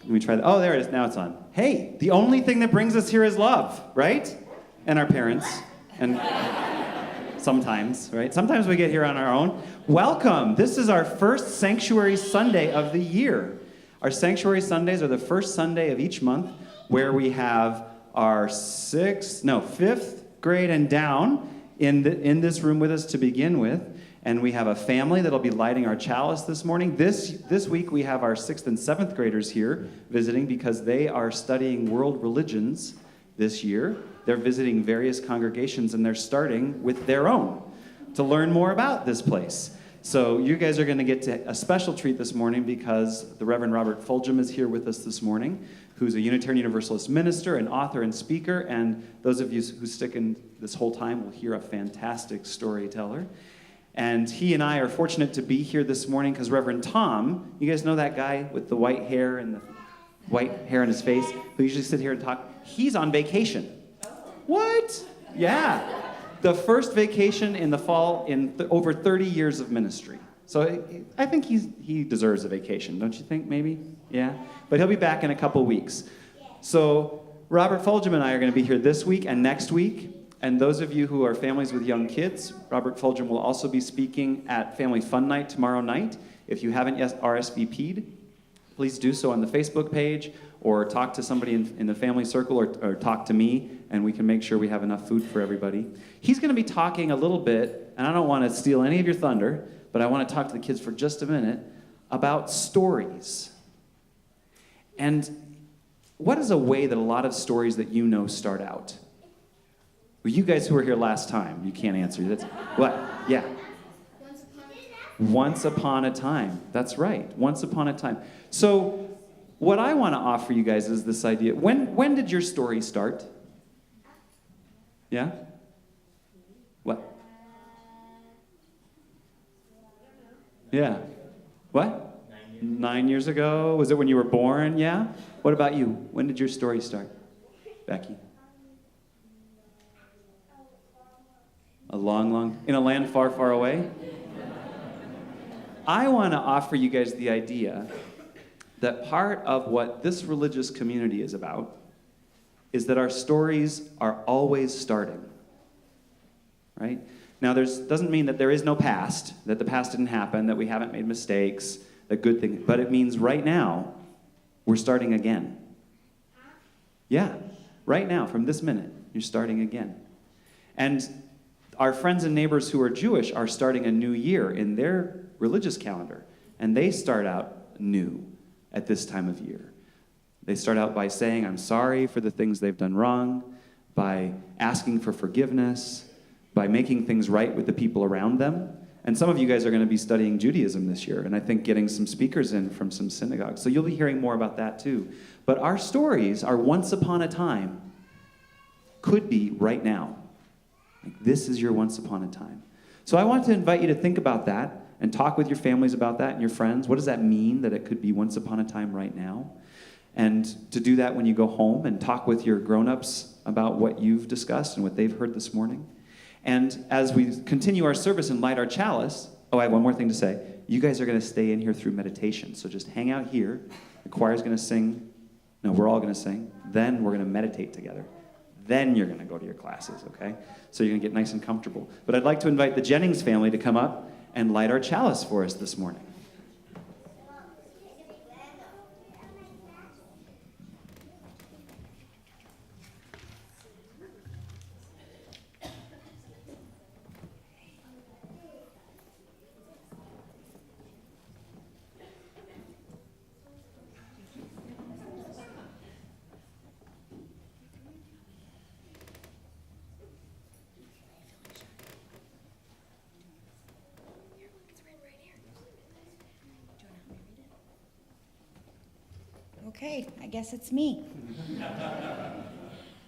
Let me try that. Oh, there it is. Now it's on. Hey, the only thing that brings us here is love, right? And our parents. And sometimes, right? Sometimes we get here on our own. Welcome. This is our first Sanctuary Sunday of the year. Our Sanctuary Sundays are the first Sunday of each month where we have our fifth grade and down in this room with us to begin with. And we have a family that'll be lighting our chalice this morning. This week we have our 6th and 7th graders here visiting because they are studying world religions this year. They're visiting various congregations and they're starting with their own to learn more about this place. So you guys are going to get a special treat this morning because the Reverend Robert Fulghum is here with us this morning, who's a Unitarian Universalist minister, an author and speaker, and those of you who stick in this whole time will hear a fantastic storyteller. And he and I are fortunate to be here this morning because Reverend Tom, you guys know that guy with the white hair and the white hair on his face, who usually sit here and talk? He's on vacation. What? Yeah. The first vacation in the fall in over 30 years of ministry. So I think he deserves a vacation, don't you think, maybe? Yeah? But he'll be back in a couple weeks. So Robert Fulghum and I are going to be here this week and next week. And those of you who are families with young kids, Robert Fulghum will also be speaking at Family Fun Night tomorrow night. If you haven't yet RSVP'd, please do so on the Facebook page or talk to somebody in the family circle or talk to me, and we can make sure we have enough food for everybody. He's going to be talking a little bit, and I don't want to steal any of your thunder, but I want to talk to the kids for just a minute about stories. And what is a way that a lot of stories that you know start out? Well, you guys who were here last time, you can't answer. That's what? Yeah. Once upon a time. That's right. Once upon a time. So what I want to offer you guys is this idea. When did your story start? Yeah? What? Yeah. What? 9 years ago. Was it when you were born? Yeah? What about you? When did your story start? Becky? In a land far, far away? I want to offer you guys the idea that part of what this religious community is about is that our stories are always starting, right? Now, doesn't mean that there is no past, that the past didn't happen, that we haven't made mistakes, that good thing, but it means right now, we're starting again. Yeah, right now, from this minute, you're starting again. And our friends and neighbors who are Jewish are starting a new year in their religious calendar, and they start out new at this time of year. They start out by saying, I'm sorry for the things they've done wrong, by asking for forgiveness, by making things right with the people around them. And some of you guys are going to be studying Judaism this year, and I think getting some speakers in from some synagogues. So you'll be hearing more about that too. But our stories are once upon a time, could be right now. Like this is your once upon a time. So I want to invite you to think about that and talk with your families about that and your friends. What does that mean that it could be once upon a time right now? And to do that when you go home and talk with your grown-ups about what you've discussed and what they've heard this morning. And as we continue our service and light our chalice, I have one more thing to say. You guys are going to stay in here through meditation. So just hang out here. The choir's going to sing. No, we're all going to sing. Then we're going to meditate together. Then you're going to go to your classes, okay? So you're going to get nice and comfortable. But I'd like to invite the Jennings family to come up and light our chalice for us this morning. Okay, I guess it's me.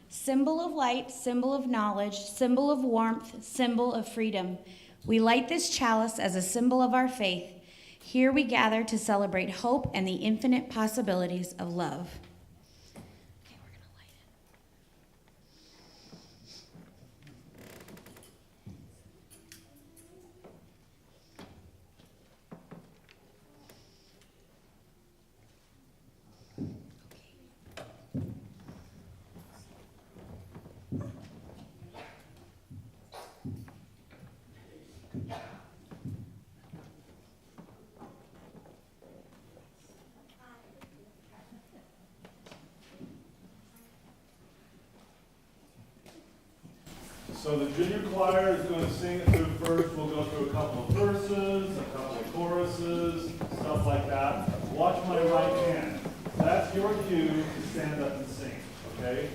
Symbol of light, symbol of knowledge, symbol of warmth, symbol of freedom. We light this chalice as a symbol of our faith. Here we gather to celebrate hope and the infinite possibilities of love. Okay, we're going to light it. So the junior choir is going to sing it through first. We'll go through a couple of verses, a couple of choruses, stuff like that. Watch my right hand. That's your cue to stand up and sing, okay?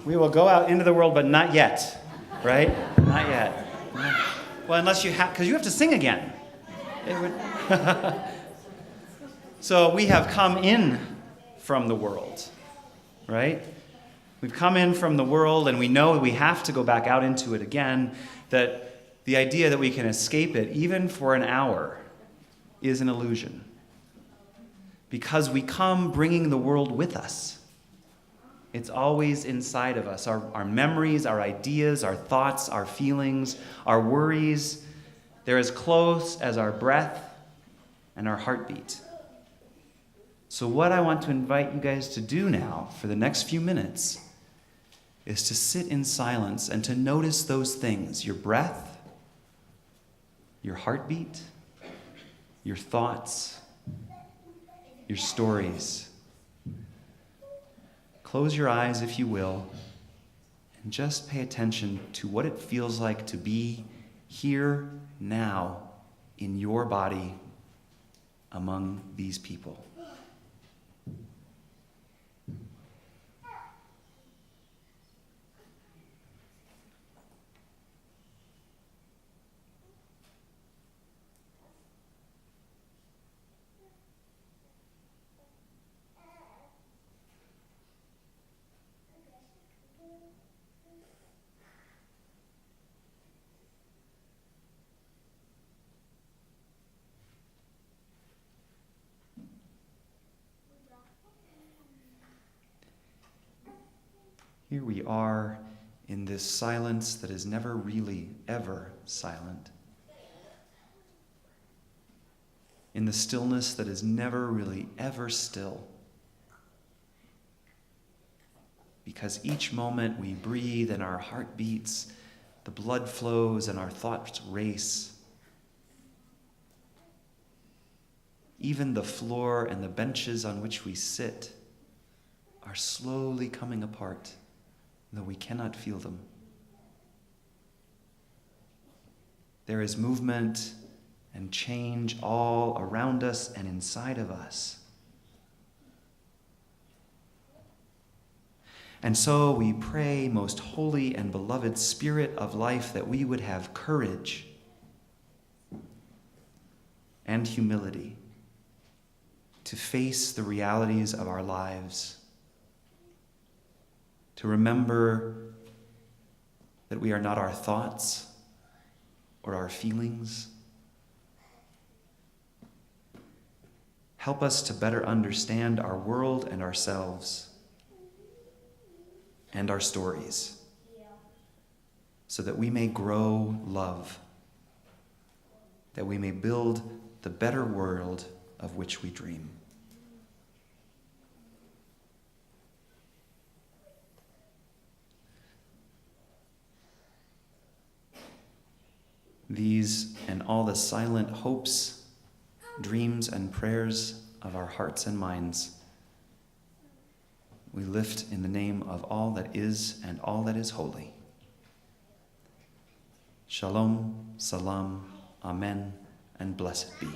We will go out into the world, but not yet, right? Not yet. Well, unless you have, because you have to sing again. It would So we have come in from the world, right? We've come in from the world, and we know we have to go back out into it again, that the idea that we can escape it, even for an hour, is an illusion. Because we come bringing the world with us. It's always inside of us. Our memories, our ideas, our thoughts, our feelings, our worries, they're as close as our breath and our heartbeat. So what I want to invite you guys to do now for the next few minutes is to sit in silence and to notice those things, your breath, your heartbeat, your thoughts, your stories. Close your eyes, if you will, and just pay attention to what it feels like to be here now in your body among these people. Here we are in this silence that is never really, ever silent. In the stillness that is never really, ever still. Because each moment we breathe and our heart beats, the blood flows and our thoughts race. Even the floor and the benches on which we sit are slowly coming apart, though we cannot feel them. There is movement and change all around us and inside of us. And so we pray, most holy and beloved Spirit of life, that we would have courage and humility to face the realities of our lives, to remember that we are not our thoughts or our feelings. Help us to better understand our world and ourselves and our stories, so that we may grow love, that we may build the better world of which we dream. These and all the silent hopes, dreams, and prayers of our hearts and minds, we lift in the name of all that is and all that is holy. Shalom, salam, amen, and blessed be.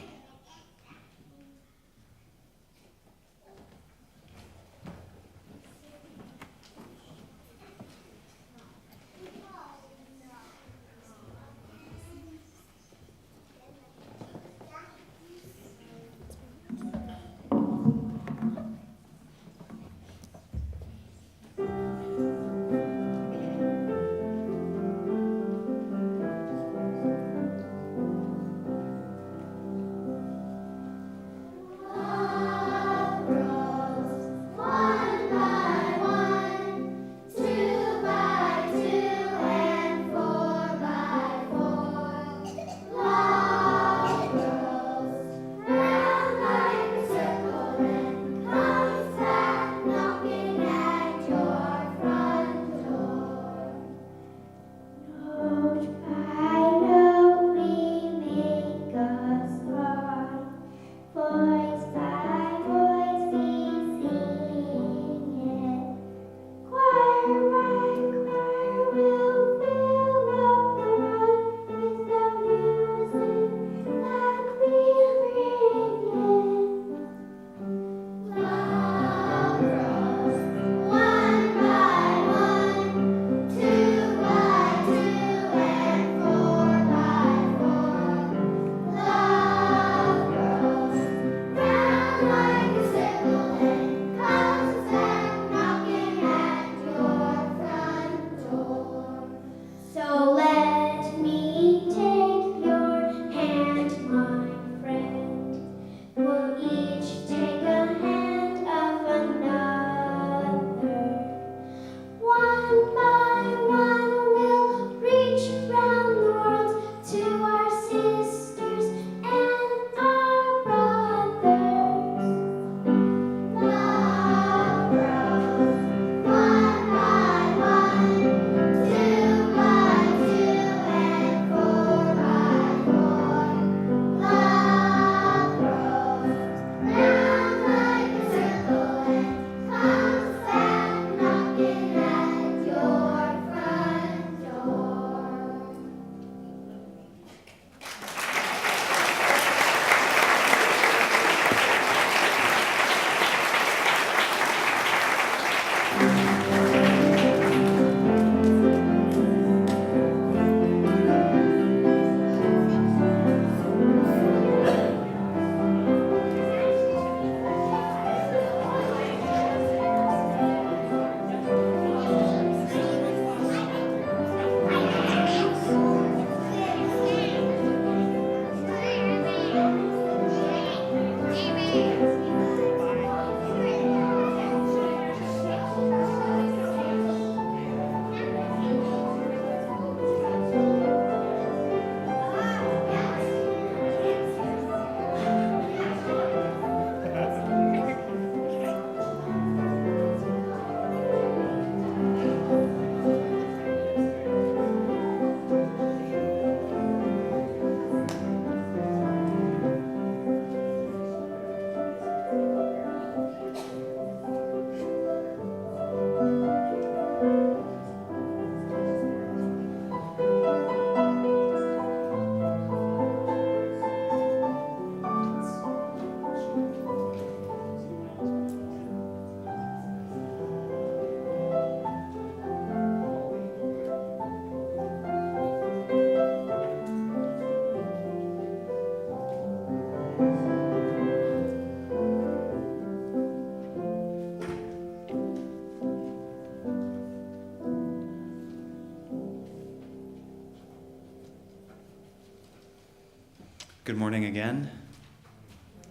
Good morning again.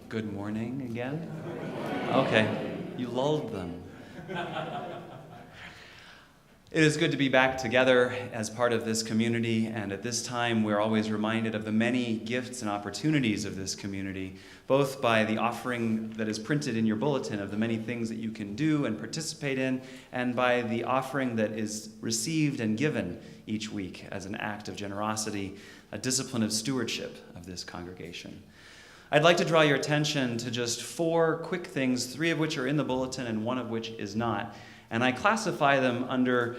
Good morning again. Okay, you lulled them. It is good to be back together as part of this community, and at this time we're always reminded of the many gifts and opportunities of this community, both by the offering that is printed in your bulletin of the many things that you can do and participate in, and by the offering that is received and given each week as an act of generosity, a discipline of stewardship of this congregation. I'd like to draw your attention to just 4 quick things, 3 of which are in the bulletin and 1 of which is not. And I classify them under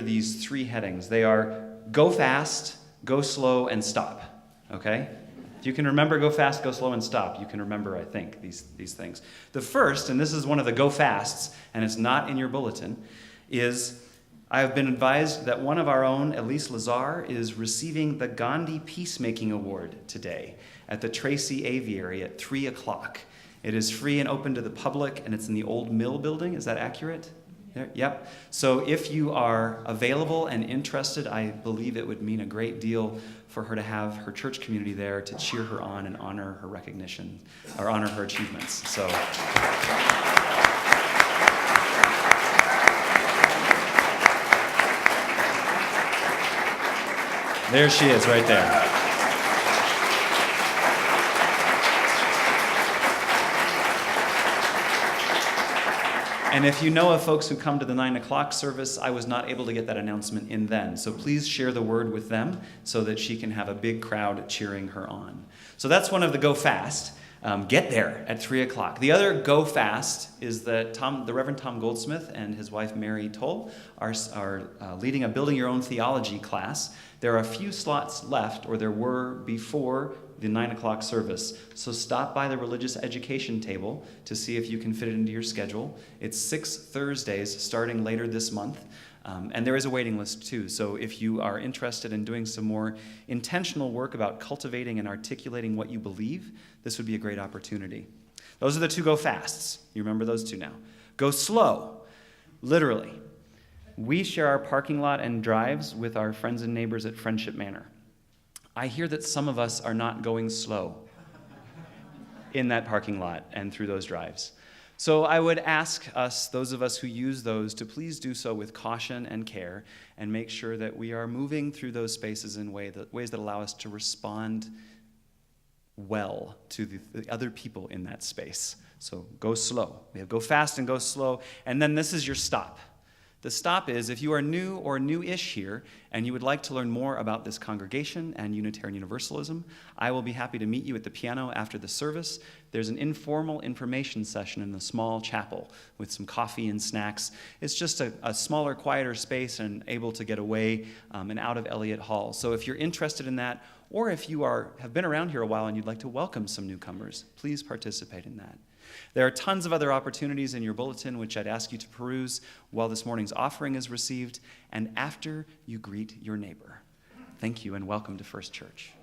these 3 headings. They are go fast, go slow, and stop. Okay? If you can remember go fast, go slow, and stop, you can remember, I think, these things. The first, and this is one of the go fasts, and it's not in your bulletin, is I have been advised that one of our own, Elise Lazar, is receiving the Gandhi Peacemaking Award today at the Tracy Aviary at 3 o'clock. It is free and open to the public, and it's in the old mill building. Is that accurate? There? Yep. So if you are available and interested, I believe it would mean a great deal for her to have her church community there to cheer her on and honor her recognition, or honor her achievements. So there she is right there. And if you know of folks who come to the 9 o'clock service, I was not able to get that announcement in then. So please share the word with them so that she can have a big crowd cheering her on. So that's one of the go fast. Get there at 3 o'clock. The other go fast is that the Reverend Tom Goldsmith and his wife Mary Toll are leading a Building Your Own Theology class. There are a few slots left, or there were before the 9 o'clock service. So stop by the religious education table to see if you can fit it into your schedule. It's 6 Thursdays starting later this month. And there is a waiting list too. So if you are interested in doing some more intentional work about cultivating and articulating what you believe, this would be a great opportunity. Those are the 2 go fasts. You remember those 2 now. Go slow, literally. We share our parking lot and drives with our friends and neighbors at Friendship Manor. I hear that some of us are not going slow in that parking lot and through those drives. So I would ask us, those of us who use those, to please do so with caution and care and make sure that we are moving through those spaces in ways that allow us to respond well to the other people in that space. So go slow. We have go fast and go slow. And then this is your stop. The stop is, if you are new or new-ish here and you would like to learn more about this congregation and Unitarian Universalism, I will be happy to meet you at the piano after the service. There's an informal information session in the small chapel with some coffee and snacks. It's just a smaller, quieter space and able to get away and out of Elliott Hall. So if you're interested in that, or if you have been around here a while and you'd like to welcome some newcomers, please participate in that. There are tons of other opportunities in your bulletin which I'd ask you to peruse while this morning's offering is received and after you greet your neighbor. Thank you and welcome to First Church.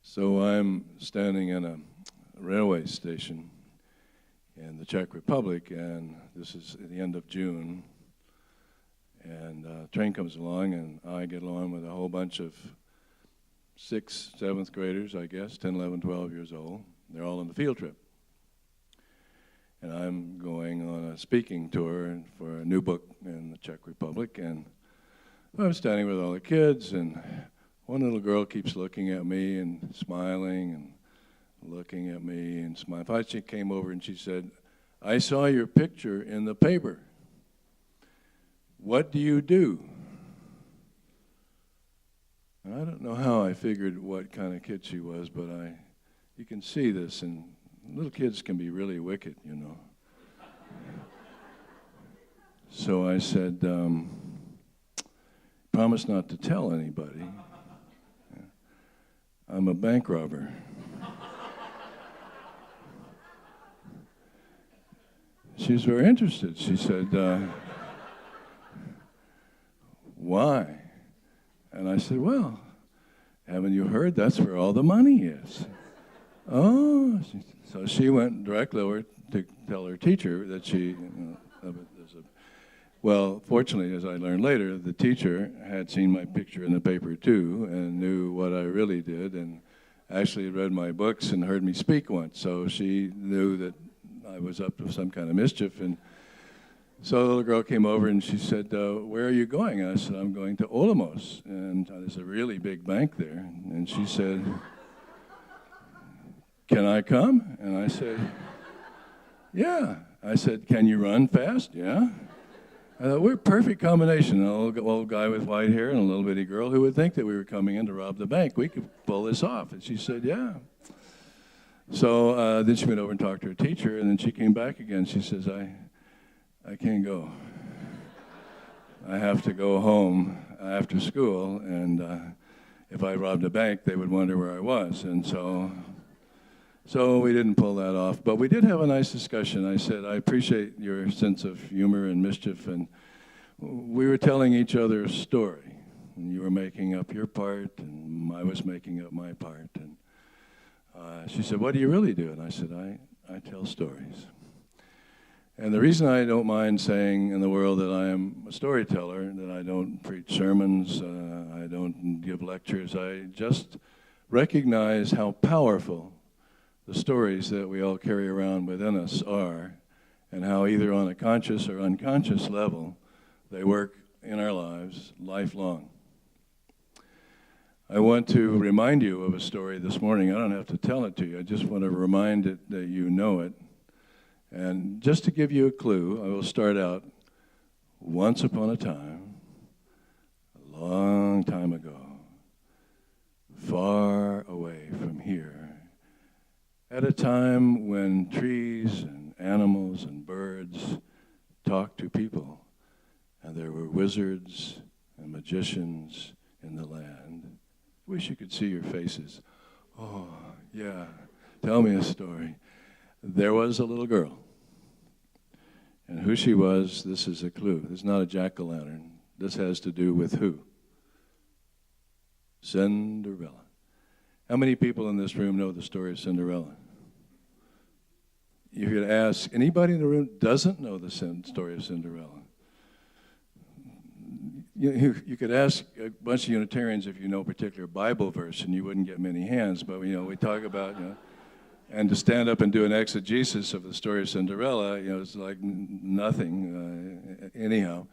So I'm standing in a railway station in the Czech Republic, and this is at the end of June, and a train comes along, and I get along with a whole bunch of 6th, 7th graders, I guess, 10, 11, 12 years old. They're all on the field trip. And I'm going on a speaking tour for a new book in the Czech Republic, and I'm standing with all the kids, and one little girl keeps looking at me and smiling and looking at me and smiling. Finally, she came over and she said, "I saw your picture in the paper." what do you do? And I don't know how I figured what kind of kid she was, but you can see this, and little kids can be really wicked, you know. So I said, promise not to tell anybody. I'm a bank robber. She was very interested. She said, why? And I said, well, haven't you heard that's where all the money is? Oh, so she went directly over to tell her teacher that well, fortunately, as I learned later, the teacher had seen my picture in the paper too and knew what I really did and actually read my books and heard me speak once. So she knew that I was up to some kind of mischief. And so the little girl came over and she said, where are you going? And I said, I'm going to Olamos. And there's a really big bank there. And she said, can I come? And I said, yeah. I said, can you run fast? Yeah. I thought, we're a perfect combination. An old guy with white hair and a little bitty girl who would think that we were coming in to rob the bank. We could pull this off. And she said, yeah. So then she went over and talked to her teacher, and then she came back again. She says, I can't go. I have to go home after school, and if I robbed a bank, they would wonder where I was. And so we didn't pull that off, but we did have a nice discussion. I said, I appreciate your sense of humor and mischief, and we were telling each other a story. And you were making up your part, and I was making up my part. And she said, what do you really do? And I said, I tell stories. And the reason I don't mind saying in the world that I am a storyteller, that I don't preach sermons, I don't give lectures, I just recognize how powerful the stories that we all carry around within us are, and how either on a conscious or unconscious level, they work in our lives lifelong. I want to remind you of a story this morning. I don't have to tell it to you. I just want to remind it that you know it. And just to give you a clue, I will start out. Once upon a time, a long time ago, far away from here, at a time when trees and animals and birds talked to people, and there were wizards and magicians in the land. Wish you could see your faces. Oh, yeah, tell me a story. There was a little girl, and who she was, this is a clue. This is not a jack-o'-lantern. This has to do with who? Cinderella. How many people in this room know the story of Cinderella? You could ask, anybody in the room doesn't know the story of Cinderella? You could ask a bunch of Unitarians if you know a particular Bible verse, and you wouldn't get many hands, but we talk about, and to stand up and do an exegesis of the story of Cinderella, it's like nothing. Anyhow,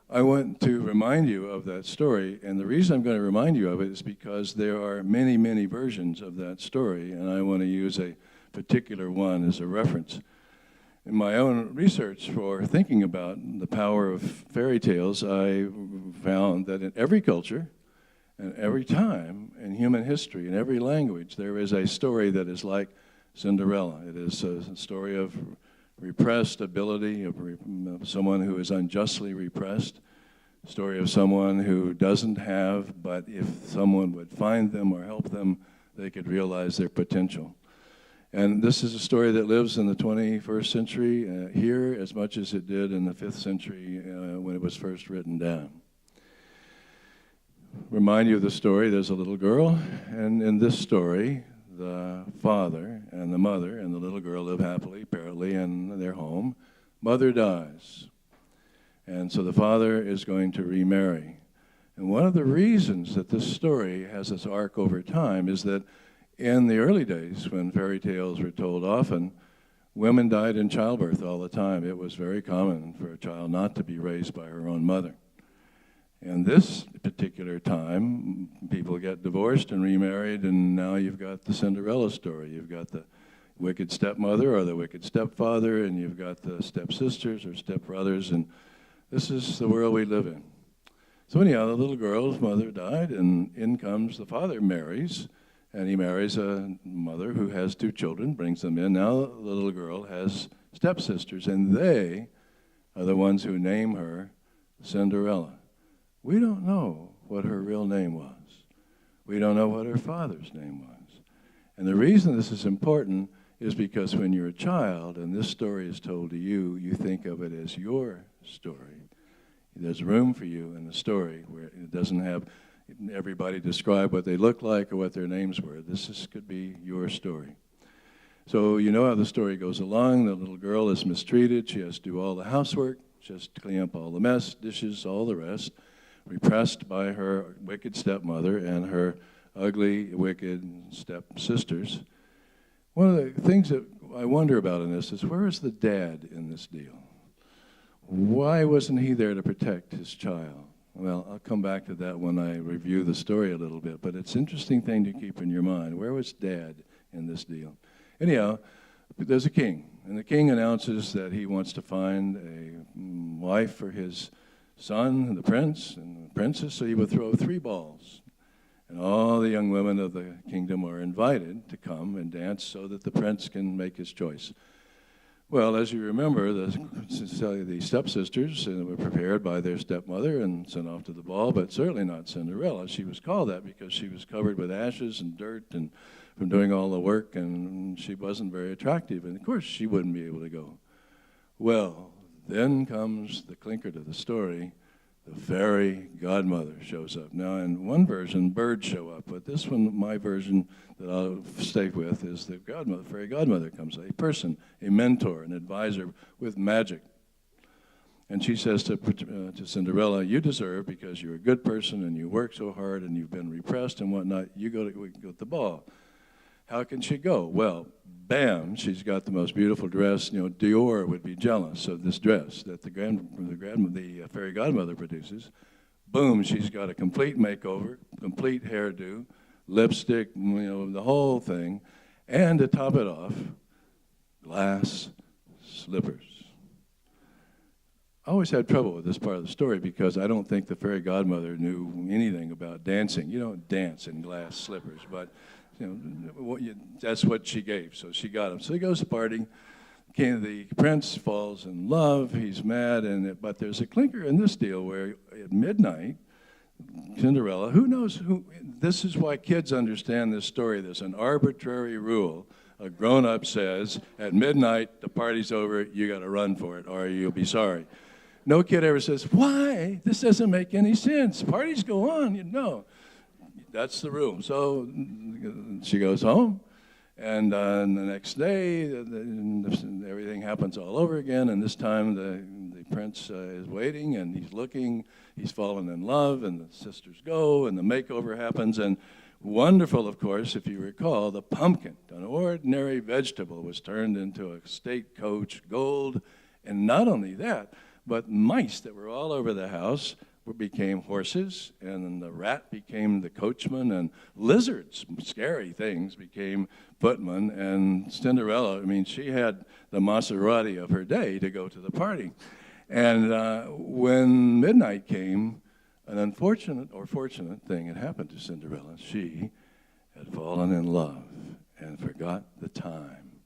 I want to remind you of that story, and the reason I'm going to remind you of it is because there are many, many versions of that story, and I want to use a particular one as a reference. In my own research for thinking about the power of fairy tales, I found that in every culture and every time in human history, in every language, there is a story that is like Cinderella. It is a story of repressed ability, of someone who is unjustly repressed, a story of someone who doesn't have, but if someone would find them or help them, they could realize their potential. And this is a story that lives in the 21st century here as much as it did in the 5th century when it was first written down. Remind you of the story, there's a little girl, and in this story, the father and the mother and the little girl live happily, apparently, in their home. Mother dies, and so the father is going to remarry. And one of the reasons that this story has this arc over time is that in the early days, when fairy tales were told often, women died in childbirth all the time. It was very common for a child not to be raised by her own mother. And this particular time, people get divorced and remarried, and now you've got the Cinderella story. You've got the wicked stepmother or the wicked stepfather, and you've got the stepsisters or stepbrothers, and This is the world we live in. So anyhow, the little girl's mother died, and in comes the father, marries, and he marries a mother who has 2 children, brings them in. Now the little girl has stepsisters, and they are the ones who name her Cinderella. We don't know what her real name was. We don't know what her father's name was. And the reason this is important is because when you're a child and this story is told to you, you think of it as your story. There's room for you in the story where it doesn't have everybody describe what they look like or what their names were. Could be your story. So you know how the story goes along. The little girl is mistreated. She has to do all the housework. She has to clean up all the mess, dishes, all the rest. Repressed by her wicked stepmother and her ugly, wicked stepsisters. One of the things that I wonder about in this is, where is the dad in this deal? Why wasn't he there to protect his child? Well, I'll come back to that when I review the story a little bit, but it's an interesting thing to keep in your mind. Where was Dad in this deal? Anyhow, there's a king, and the king announces that he wants to find a wife for his son, the prince, and the princess, so he would throw 3 balls. And all the young women of the kingdom are invited to come and dance so that the prince can make his choice. Well, as you remember, the stepsisters were prepared by their stepmother and sent off to the ball, but certainly not Cinderella. She was called that because she was covered with ashes and dirt and from doing all the work, and she wasn't very attractive. And, of course, she wouldn't be able to go. Well, then comes the clinker to the story. The fairy godmother shows up. Now, in one version, birds show up, but this one, my version that I'll stay with, is the fairy godmother comes, a person, a mentor, an advisor with magic. And she says to Cinderella, you deserve, because you're a good person and you work so hard and you've been repressed and whatnot, we can go to the ball. How can she go? Well, bam, she's got the most beautiful dress. You know, Dior would be jealous of this dress that the fairy godmother produces. Boom, she's got a complete makeover, complete hairdo, lipstick, the whole thing. And to top it off, glass slippers. I always had trouble with this part of the story because I don't think the fairy godmother knew anything about dancing. You don't dance in glass slippers, but that's what she gave, so she got him. So he goes to party. The prince falls in love. He's mad, but there's a clinker in this deal where at midnight, Cinderella, who knows who? This is why kids understand this story. There's an arbitrary rule. A grown-up says, at midnight, the party's over, you got to run for it, or you'll be sorry. No kid ever says, why? This doesn't make any sense. Parties go on. No. That's the rule. So she goes home, and the next day, everything happens all over again, and this time the prince is waiting, and he's looking, he's fallen in love, and the sisters go, and the makeover happens, and wonderful, of course, if you recall, the pumpkin, an ordinary vegetable, was turned into a stagecoach gold, and not only that, but mice that were all over the house became horses, and then the rat became the coachman, and lizards, scary things, became footmen, and Cinderella, she had the Maserati of her day to go to the party. And when midnight came, an unfortunate or fortunate thing had happened to Cinderella. She had fallen in love and forgot the time.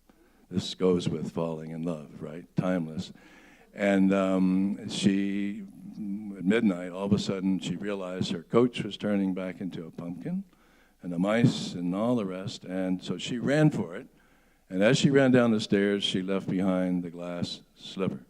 This goes with falling in love, right? Timeless. And at midnight, all of a sudden, she realized her coach was turning back into a pumpkin, and the mice and all the rest, and so she ran for it. And as she ran down the stairs, she left behind the glass slipper.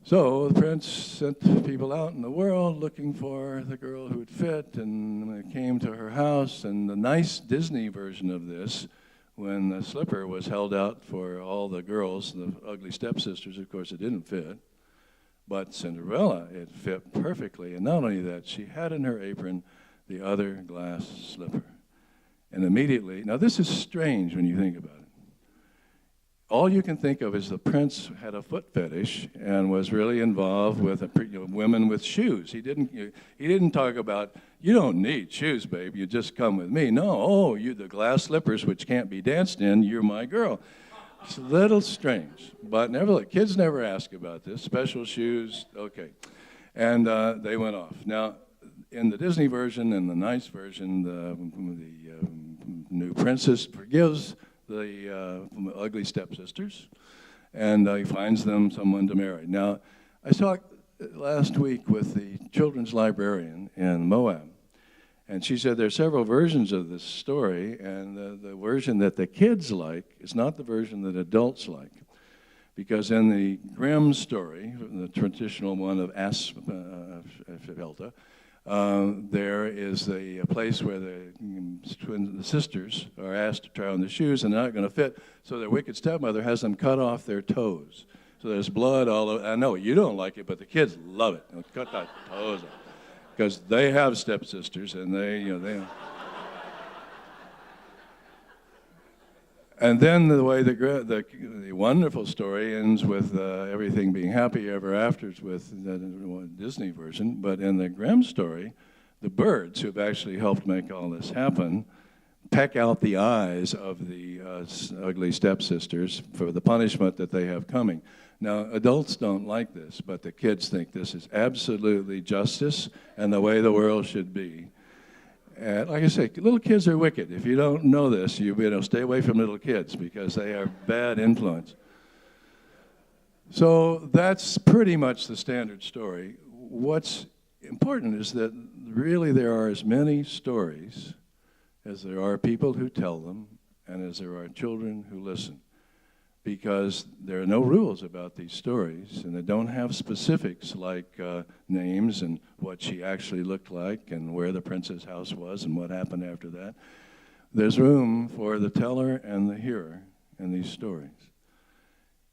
So the prince sent people out in the world looking for the girl who would fit, and they came to her house, and the nice Disney version of this, when the slipper was held out for all the girls, the ugly stepsisters, of course, it didn't fit. But Cinderella, it fit perfectly. And not only that, she had in her apron the other glass slipper. And immediately, now this is strange when you think about it. All you can think of is the prince had a foot fetish and was really involved with women with shoes. He didn't talk about, you don't need shoes, babe, you just come with me. No, you the glass slippers which can't be danced in, you're my girl. It's a little strange, but nevertheless, kids never ask about this. Special shoes, okay. And they went off. Now, in the Disney version and the nice version, the new princess forgives the ugly stepsisters, and he finds them someone to marry. Now, I talked last week with the children's librarian in Moab, and she said there are several versions of this story, and the version that the kids like is not the version that adults like. Because in the Grimm story, the traditional one of Aspelta, there is a place where the sisters are asked to try on the shoes and they're not going to fit, so their wicked stepmother has them cut off their toes. So there's blood all over. I know you don't like it, but the kids love it. They'll cut that toes off because they have stepsisters, and they. And then the way the wonderful story ends with everything being happy ever after with the Disney version, but in the Grimm story, the birds who have actually helped make all this happen peck out the eyes of the ugly stepsisters for the punishment that they have coming. Now, adults don't like this, but the kids think this is absolutely justice and the way the world should be. And like I say, little kids are wicked. If you don't know this, you stay away from little kids because they are bad influence. So that's pretty much the standard story. What's important is that really there are as many stories as there are people who tell them and as there are children who listen. Because there are no rules about these stories, and they don't have specifics like names and what she actually looked like and where the prince's house was and what happened after that. There's room for the teller and the hearer in these stories.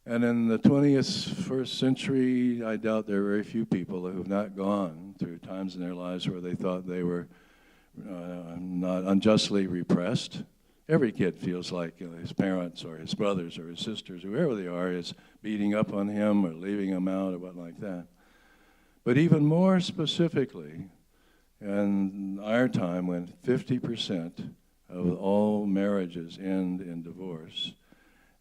And in the 21st century, I doubt there are very few people who have not gone through times in their lives where they thought they were not unjustly repressed. Every kid feels like his parents or his brothers or his sisters, whoever they are, is beating up on him or leaving him out or what like that. But even more specifically, in our time when 50% of all marriages end in divorce,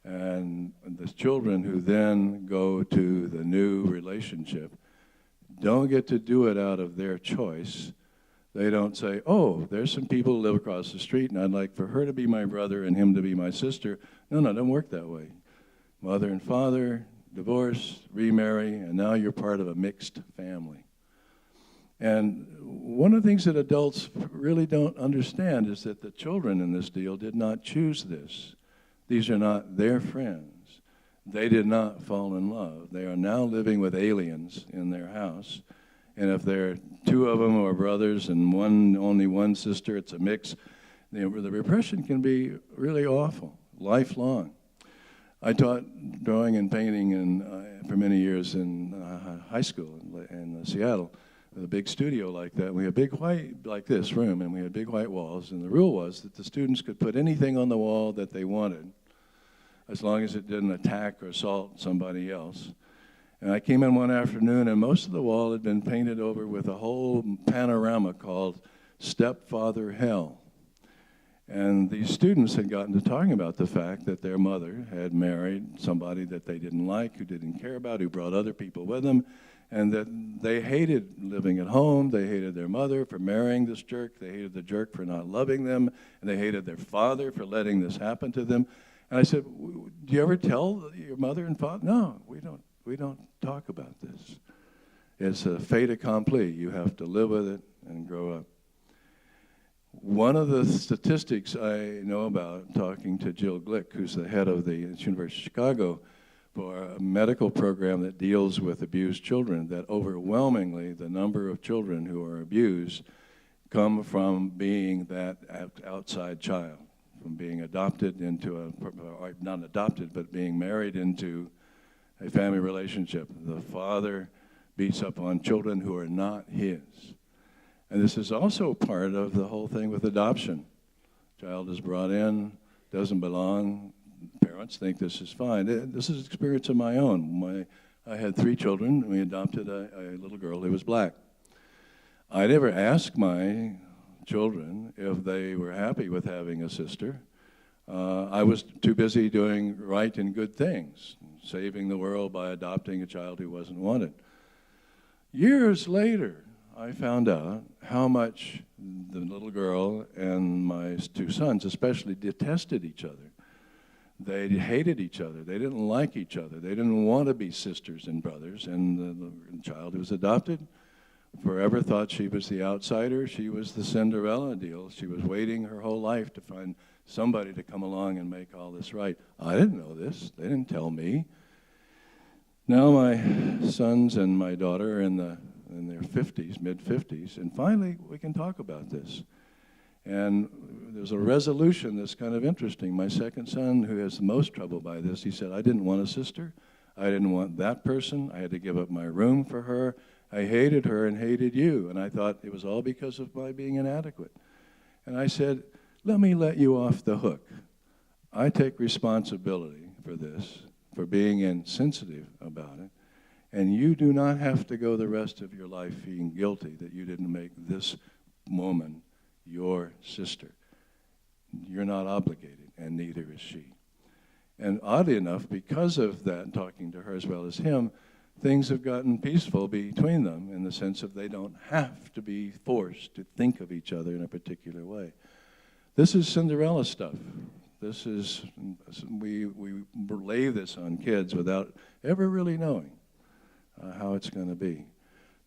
and the children who then go to the new relationship don't get to do it out of their choice. They don't say, oh, there's some people who live across the street, and I'd like for her to be my brother and him to be my sister. No, it doesn't work that way. Mother and father, divorce, remarry, and now you're part of a mixed family. And one of the things that adults really don't understand is that the children in this deal did not choose this. These are not their friends. They did not fall in love. They are now living with aliens in their house. And if there are two of them or brothers and only one sister, it's a mix. The repression can be really awful, lifelong. I taught drawing and painting for many years in high school in Seattle, with a big studio like that. We had big white, like this room, and we had big white walls. And the rule was that the students could put anything on the wall that they wanted, as long as it didn't attack or assault somebody else. And I came in one afternoon, and most of the wall had been painted over with a whole panorama called Stepfather Hell. And these students had gotten to talking about the fact that their mother had married somebody that they didn't like, who didn't care about, who brought other people with them, and that they hated living at home. They hated their mother for marrying this jerk. They hated the jerk for not loving them. And they hated their father for letting this happen to them. And I said, do you ever tell your mother and father? No, we don't. We don't talk about this. It's a fait accompli. You have to live with it and grow up. One of the statistics I know about, talking to Jill Glick, who's the head of the University of Chicago, for a medical program that deals with abused children, that overwhelmingly the number of children who are abused come from being that outside child, from being adopted into or not adopted, but being married into a family relationship. The father beats up on children who are not his. And this is also part of the whole thing with adoption. Child is brought in, doesn't belong. Parents think this is fine. This is an experience of my own. I had 3 children, and we adopted a little girl who was black. I never asked my children if they were happy with having a sister. I was too busy doing right and good things, saving the world by adopting a child who wasn't wanted. Years later, I found out how much the little girl and my two sons especially detested each other. They hated each other. They didn't like each other. They didn't want to be sisters and brothers. And the child who was adopted forever thought she was the outsider. She was the Cinderella deal. She was waiting her whole life to find somebody to come along and make all this right. I didn't know this. They didn't tell me. Now my sons and my daughter are in their 50s, mid-50s, and finally we can talk about this. And there's a resolution that's kind of interesting. My second son, who has the most trouble by this, he said, I didn't want a sister. I didn't want that person. I had to give up my room for her. I hated her and hated you. And I thought it was all because of my being inadequate. And I said, let me let you off the hook. I take responsibility for this, for being insensitive about it. And you do not have to go the rest of your life feeling guilty that you didn't make this woman your sister. You're not obligated, and neither is she. And oddly enough, because of that, talking to her as well as him, things have gotten peaceful between them in the sense of they don't have to be forced to think of each other in a particular way. This is Cinderella stuff. This is, we lay this on kids without ever really knowing how it's going to be.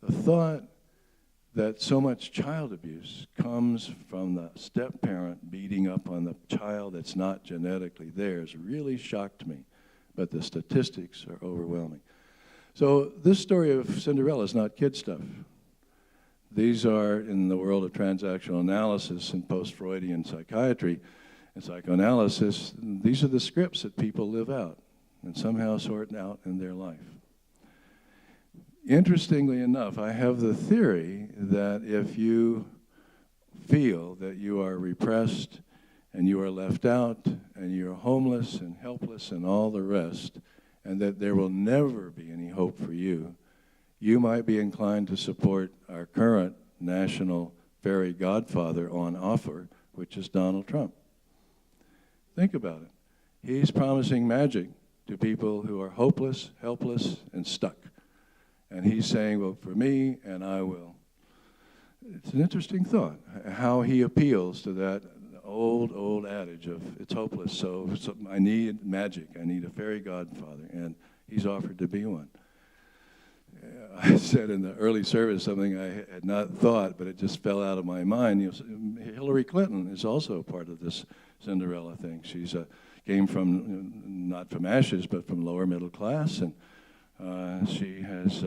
The thought that so much child abuse comes from the step-parent beating up on the child that's not genetically theirs really shocked me, but the statistics are overwhelming. So this story of Cinderella is not kid stuff. These are, in the world of transactional analysis and post-Freudian psychiatry and psychoanalysis, these are the scripts that people live out and somehow sort out in their life. Interestingly enough, I have the theory that if you feel that you are repressed and you are left out and you're homeless and helpless and all the rest, and that there will never be any hope for you, you might be inclined to support our current national fairy godfather on offer, which is Donald Trump. Think about it. He's promising magic to people who are hopeless, helpless, and stuck. And he's saying, well, for me, and I will. It's an interesting thought, how he appeals to that old adage of it's hopeless, so I need magic. I need a fairy godfather, and he's offered to be one. I said in the early service something I had not thought, but it just fell out of my mind. You know, Hillary Clinton is also part of this Cinderella thing. She's came from, not from ashes, but from lower middle class, and she has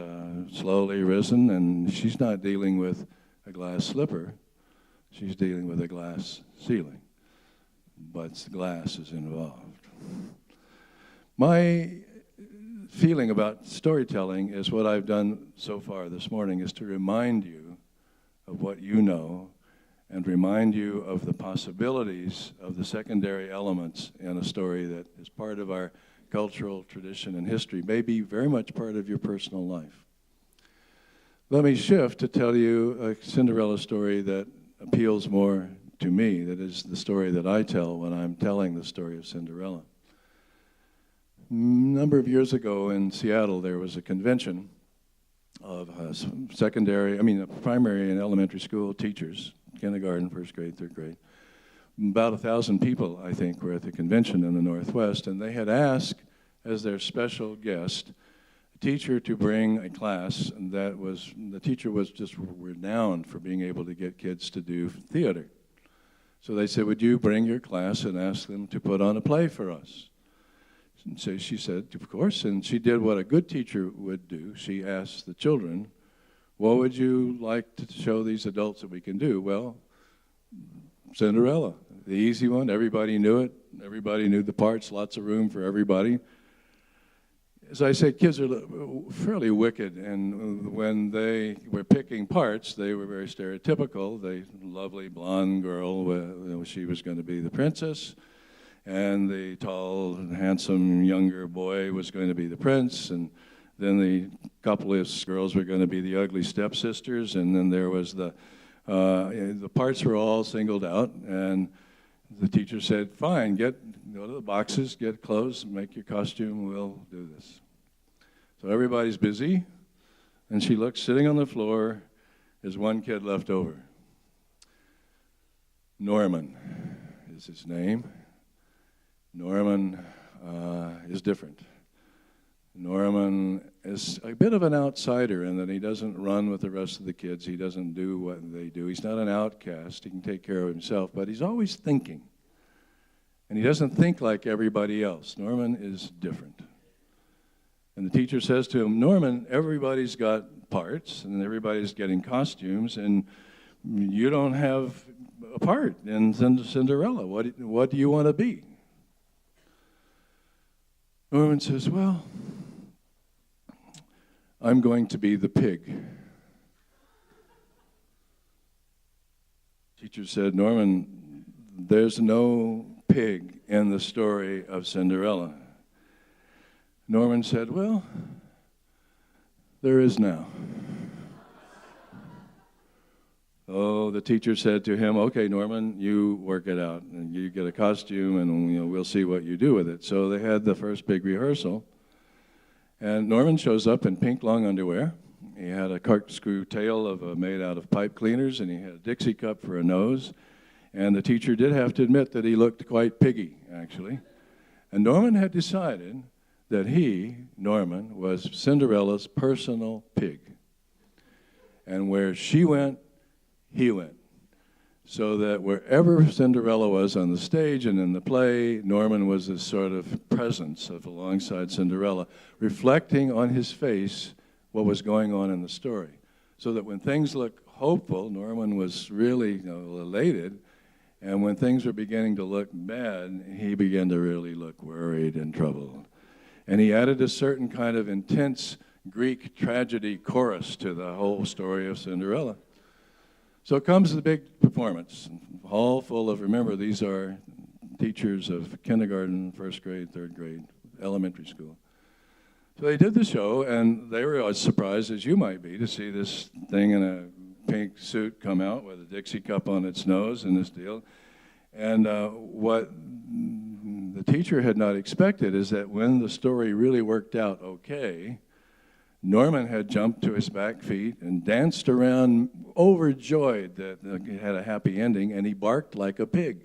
slowly risen, and she's not dealing with a glass slipper. She's dealing with a glass ceiling, but glass is involved. My feeling about storytelling is what I've done so far this morning is to remind you of what you know and remind you of the possibilities of the secondary elements in a story that is part of our cultural tradition and history, may be very much part of your personal life. Let me shift to tell you a Cinderella story that appeals more to me, that is the story that I tell when I'm telling the story of Cinderella. A number of years ago in Seattle, there was a convention of primary and elementary school teachers, kindergarten, first grade, third grade. About 1,000 people, I think, were at the convention in the Northwest, and they had asked, as their special guest, a teacher to bring a class that was, the teacher was just renowned for being able to get kids to do theater. So they said, would you bring your class and ask them to put on a play for us? And so she said, of course, and she did what a good teacher would do. She asked the children, what would you like to show these adults that we can do? Well, Cinderella, the easy one. Everybody knew it. Everybody knew the parts, lots of room for everybody. As I say, kids are fairly wicked, and when they were picking parts, they were very stereotypical. The lovely blonde girl, she was going to be the princess, and the tall, handsome, younger boy was going to be the prince, and then the couple of girls were going to be the ugly stepsisters, and then there was the parts were all singled out, and the teacher said, fine, go to the boxes, get clothes, make your costume, we'll do this. So everybody's busy, and she looks, sitting on the floor, there's one kid left over. Norman is his name. Norman is different. Norman is a bit of an outsider in that he doesn't run with the rest of the kids. He doesn't do what they do. He's not an outcast. He can take care of himself, but he's always thinking. And he doesn't think like everybody else. Norman is different. And the teacher says to him, Norman, everybody's got parts, and everybody's getting costumes, and you don't have a part in Cinderella. What do you want to be? Norman says, well, I'm going to be the pig. Teacher said, Norman, there's no pig in the story of Cinderella. Norman said, well, there is now. Oh, the teacher said to him, okay, Norman, you work it out, and you get a costume, and we'll see what you do with it. So they had the first big rehearsal, and Norman shows up in pink long underwear. He had a corkscrew tail made out of pipe cleaners, and he had a Dixie cup for a nose, and the teacher did have to admit that he looked quite piggy, actually. And Norman had decided that he, Norman, was Cinderella's personal pig. And where she went, he went. So that wherever Cinderella was on the stage and in the play, Norman was this sort of presence alongside Cinderella, reflecting on his face what was going on in the story. So that when things looked hopeful, Norman was really elated, and when things were beginning to look bad, he began to really look worried and troubled. And he added a certain kind of intense Greek tragedy chorus to the whole story of Cinderella. So comes the big performance, hall full of, remember, these are teachers of kindergarten, first grade, third grade, elementary school. So they did the show, and they were as surprised as you might be to see this thing in a pink suit come out with a Dixie cup on its nose and this deal. And what the teacher had not expected is that when the story really worked out okay, Norman had jumped to his back feet and danced around, overjoyed that it had a happy ending, and he barked like a pig.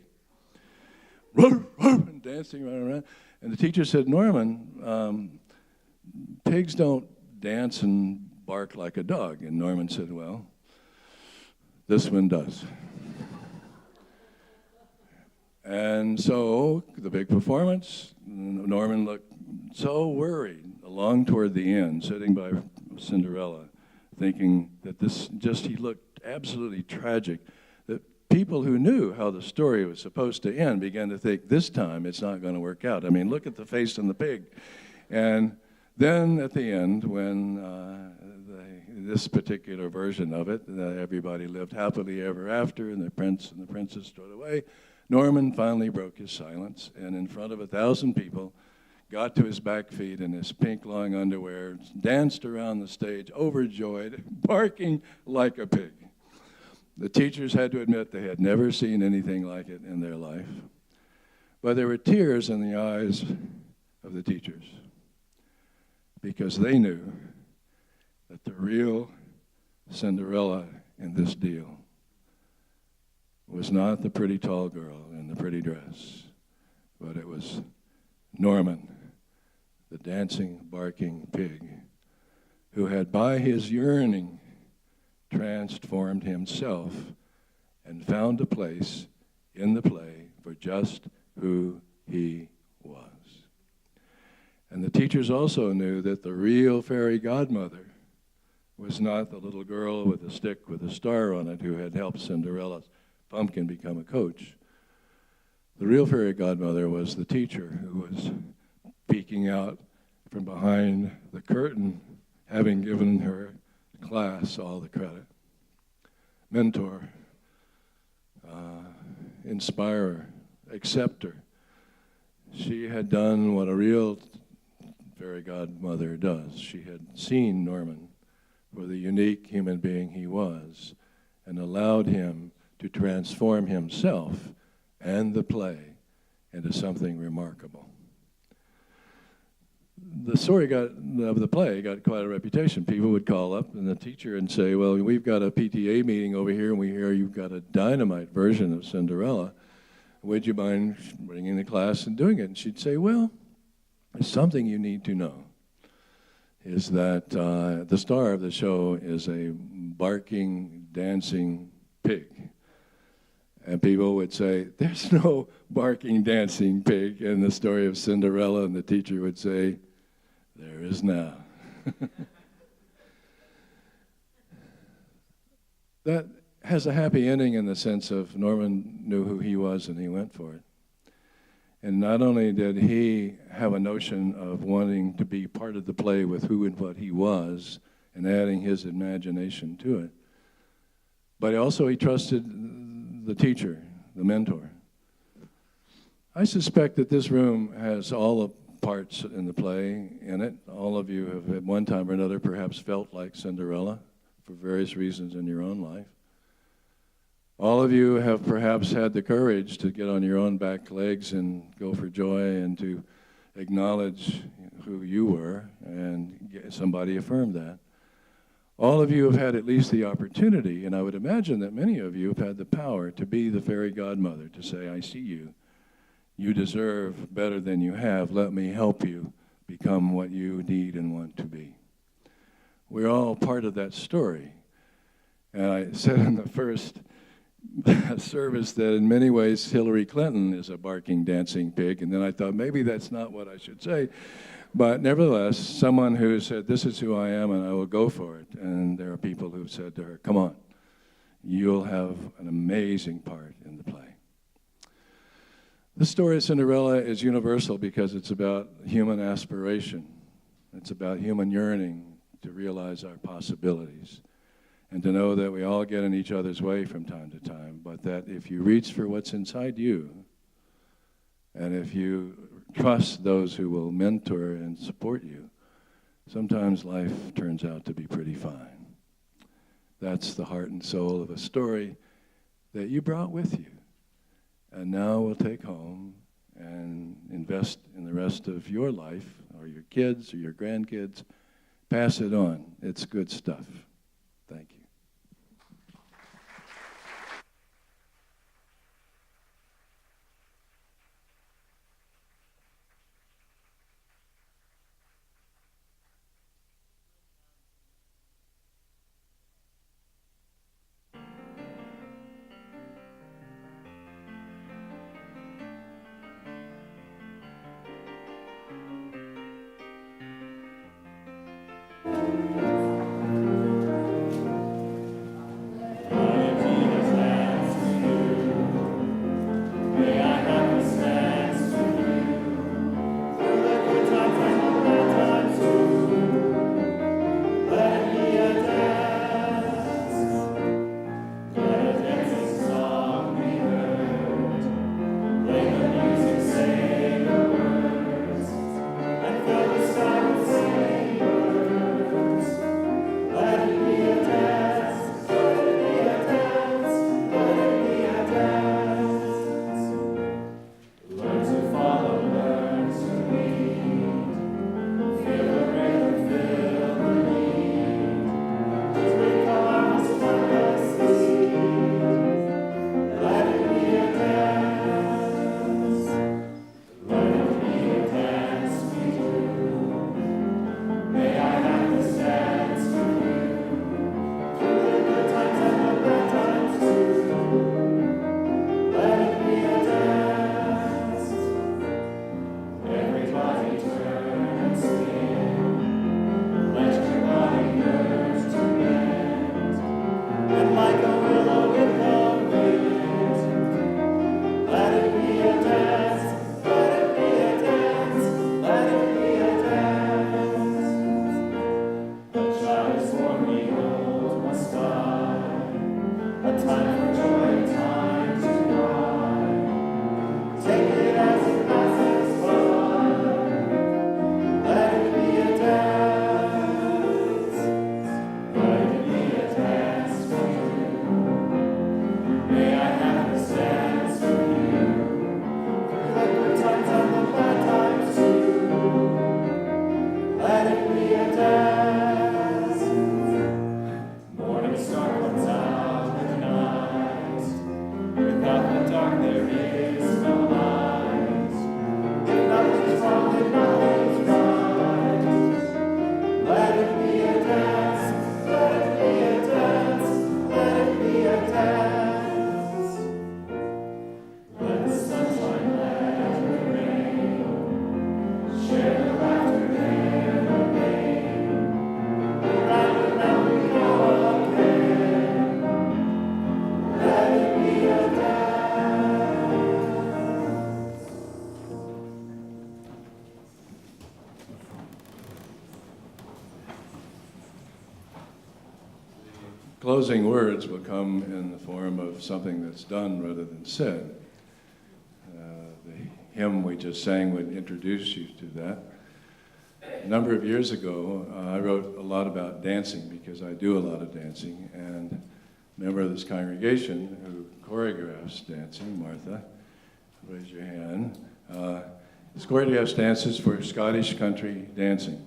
And dancing around. And the teacher said, Norman, pigs don't dance and bark like a dog. And Norman said, well, this one does. And so, the big performance, Norman looked so worried along toward the end, sitting by Cinderella, thinking that he looked absolutely tragic, that people who knew how the story was supposed to end began to think, this time it's not going to work out. I mean, look at the face on the pig. And then at the end, when this particular version of it, everybody lived happily ever after, and the prince and the princess strode away, Norman finally broke his silence, and in front of 1,000 people, got to his back feet in his pink long underwear, danced around the stage, overjoyed, barking like a pig. The teachers had to admit they had never seen anything like it in their life. But there were tears in the eyes of the teachers because they knew that the real Cinderella in this deal was not the pretty tall girl in the pretty dress, but it was Norman, the dancing, barking pig, who had by his yearning transformed himself and found a place in the play for just who he was. And the teachers also knew that the real fairy godmother was not the little girl with a stick with a star on it who had helped Cinderella's pumpkin become a coach. The real fairy godmother was the teacher who was peeking out from behind the curtain, having given her class all the credit. Mentor, inspirer, acceptor. She had done what a real fairy godmother does. She had seen Norman for the unique human being he was and allowed him to transform himself and the play into something remarkable. The story of the play got quite a reputation. People would call up and the teacher and say, well, we've got a PTA meeting over here and we hear you've got a dynamite version of Cinderella. Would you mind bringing the class and doing it? And she'd say, well, there's something you need to know, is that the star of the show is a barking, dancing pig. And people would say, there's no barking, dancing pig in the story of Cinderella, and the teacher would say, there is now. That has a happy ending in the sense of Norman knew who he was and he went for it. And not only did he have a notion of wanting to be part of the play with who and what he was and adding his imagination to it, but also he trusted the teacher, the mentor. I suspect that this room has all the parts in the play in it. All of you have at one time or another perhaps felt like Cinderella for various reasons in your own life. All of you have perhaps had the courage to get on your own back legs and go for joy and to acknowledge who you were, and somebody affirmed that. All of you have had at least the opportunity, and I would imagine that many of you have had the power to be the fairy godmother, to say, I see you. You deserve better than you have. Let me help you become what you need and want to be. We're all part of that story. And I said in the first service that in many ways Hillary Clinton is a barking, dancing pig, and then I thought maybe that's not what I should say. But nevertheless, someone who said, this is who I am and I will go for it. And there are people who've said to her, come on, you'll have an amazing part in the play. The story of Cinderella is universal because it's about human aspiration. It's about human yearning to realize our possibilities and to know that we all get in each other's way from time to time, but that if you reach for what's inside you, and if you trust those who will mentor and support you, sometimes life turns out to be pretty fine. That's the heart and soul of a story that you brought with you, and now we'll take home and invest in the rest of your life, or your kids, or your grandkids. Pass it on. It's good stuff. Thank you. closing words will come in the form of something that's done rather than said. The hymn we just sang would introduce you to that. A number of years ago, I wrote a lot about dancing because I do a lot of dancing, and a member of this congregation who choreographs dancing, Martha, raise your hand, choreographs dances for Scottish country dancing.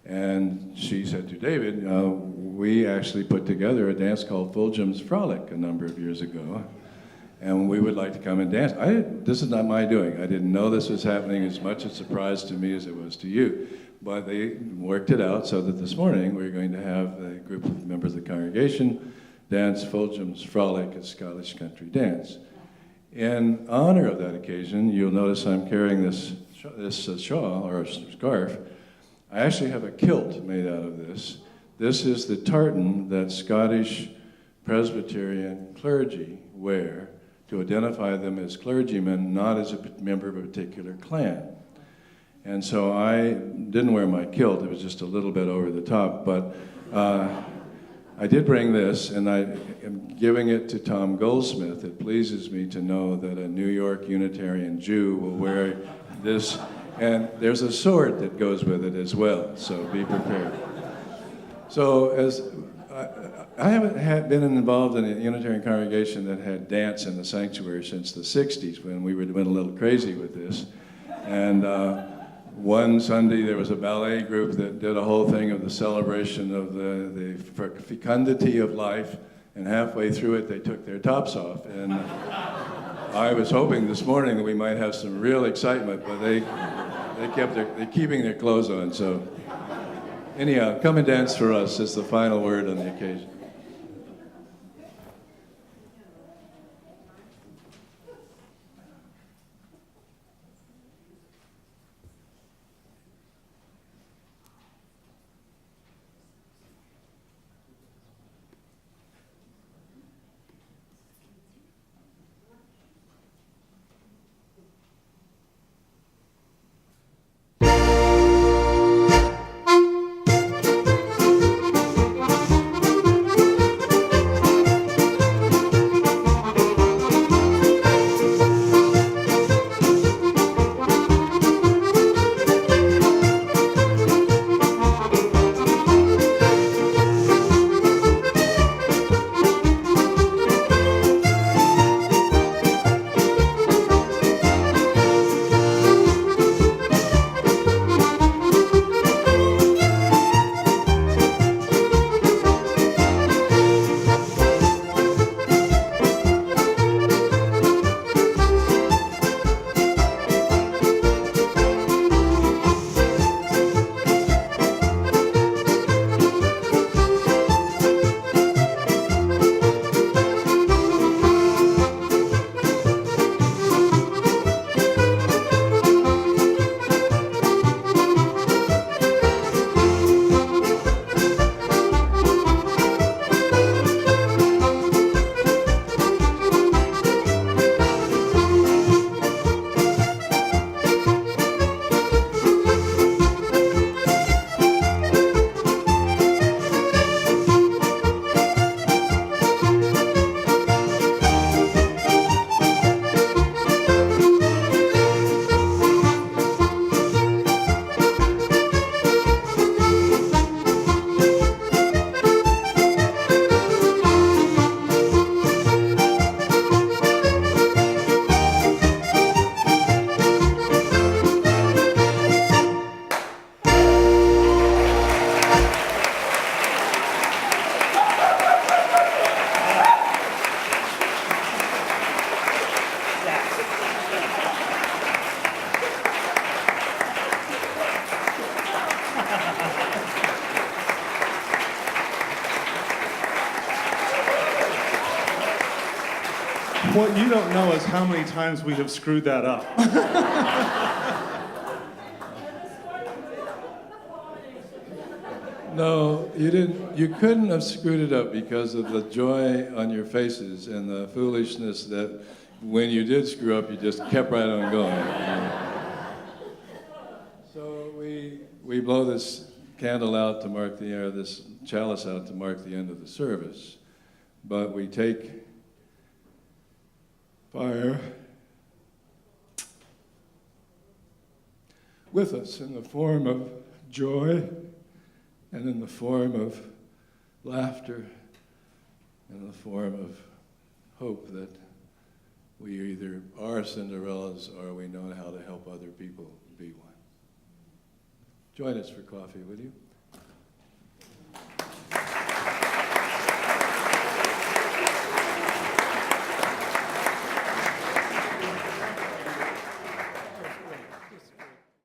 And she said to David, we actually put together a dance called Fulghum's Frolic a number of years ago, and we would like to come and dance. This is not my doing. I didn't know this was happening, as much a surprise to me as it was to you. But they worked it out so that this morning we're going to have a group of members of the congregation dance Fulghum's Frolic, a Scottish country dance. In honor of that occasion, you'll notice I'm carrying this shawl, or scarf. I actually have a kilt made out of this. This is the tartan that Scottish Presbyterian clergy wear to identify them as clergymen, not as a member of a particular clan. And so I didn't wear my kilt, it was just a little bit over the top, but I did bring this, and I am giving it to Tom Goldsmith. It pleases me to know that a New York Unitarian Jew will wear this, and there's a sword that goes with it as well, so be prepared. So as I haven't been involved in a Unitarian congregation that had dance in the sanctuary since the 60s, when we went a little crazy with this. And one Sunday there was a ballet group that did a whole thing of the celebration of the fecundity of life, and halfway through it they took their tops off. And I was hoping this morning that we might have some real excitement, but they're keeping their clothes on. So anyhow, come and dance for us is the final word on the occasion. What you don't know is how many times we have screwed that up. No, you didn't. You couldn't have screwed it up because of the joy on your faces and the foolishness that when you did screw up, you just kept right on going. So we blow this candle out to mark this chalice out to mark the end of the service, but we take fire with us in the form of joy and in the form of laughter and in the form of hope that we either are Cinderellas or we know how to help other people be one. Join us for coffee, would you?